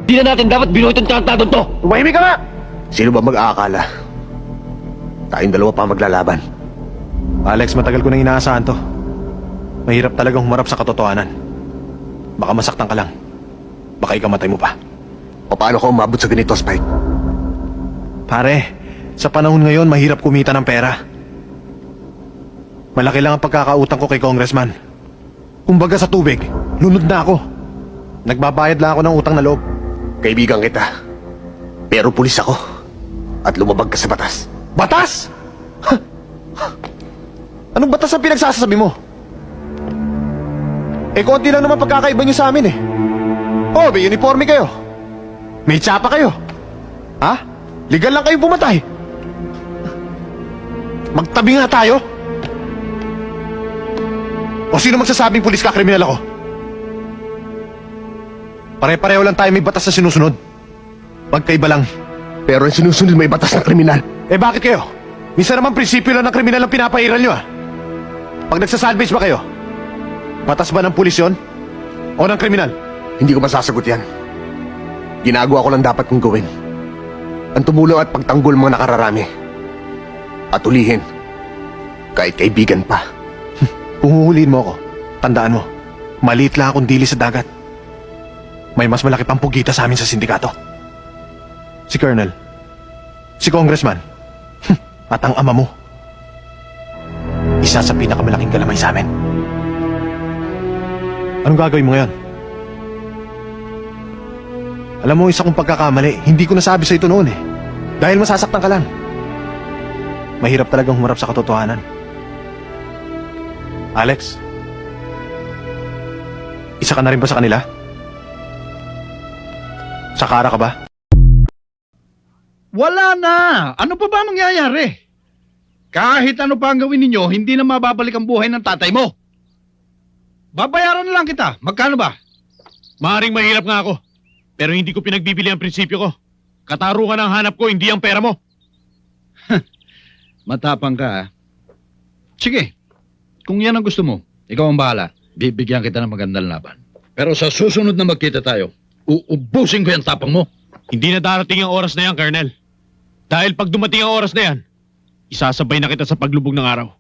Di na natin dapat binuhay itong tarantadong to! Tumahimik ka nga! Sino ba mag-aakala? Tayong dalawa pa maglalaban. Alex, matagal ko nang inaasahan to. Mahirap talagang humarap sa katotohanan. Baka masaktan ka lang. Baka ikamatay mo pa. O paano ka umabot sa ganito, Spike? Pare, sa panahon ngayon, mahirap kumita ng pera. Malaki lang ang pagkakautang ko kay Congressman. Kumbaga sa tubig, lunod na ako. Nagbabayad lang ako ng utang na loob. Kaibigan kita. Pero pulis ako. At lumabag ka sa batas. Batas? Anong batas ang pinagsasabi mo? Eh, konti lang naman pagkakaiba niyo sa amin eh. Oh, may uniforme kayo. May tsapa kayo. Ha? Legal lang kayo pumatay. Magtabi nga tayo. O sino magsasabing pulis ka, kriminal ako? Pare-pareho lang tayo may batas na sinusunod. Magkaiba lang. Pero ang sinusunod may batas ng kriminal. Eh bakit kayo? Minsan naman prinsipyo lang ng kriminal ang pinapairal nyo ah. Pag nagsasalvage ba kayo? Batas ba ng pulis yun? O ng kriminal? Hindi ko masasagot yan. Ginagawa ko lang dapat kong gawin. Ang tumulong at pagtanggol mga nakararami. At ulihin. Kahit kaibigan pa. Kung huhulihin mo ako, tandaan mo, maliit lang akong dili sa dagat. May mas malaki pang pugita sa amin sa sindikato. Si Colonel. Si Congressman. At ang ama mo. Isa sa pinakamalaking galamay sa amin. Anong gagawin mo ngayon? Alam mo, isa kong pagkakamali, hindi ko nasabi sa ito noon eh. Dahil masasaktan ka lang. Mahirap talagang humarap sa katotohanan. Alex? Isa ka na rin ba sa kanila? Sakara ka ba? Wala na! Ano pa ba mangyayari? Kahit ano pa ang gawin ninyo, hindi na mababalik ang buhay ng tatay mo. Babayaran na lang kita. Magkano ba? Maaaring mahirap nga ako, pero hindi ko pinagbibili ang prinsipyo ko. Katarungan ang hanap ko, hindi ang pera mo. Matapang ka, ha? Sige. Kung yan ang gusto mo, ikaw ang bahala. Bibigyan kita ng magandang laban. Pero sa susunod na magkita tayo, uubusin ko yung tapang mo. Hindi na darating ang oras na yan, Colonel. Dahil pag dumating ang oras na yan, isasabay na kita sa paglubog ng araw.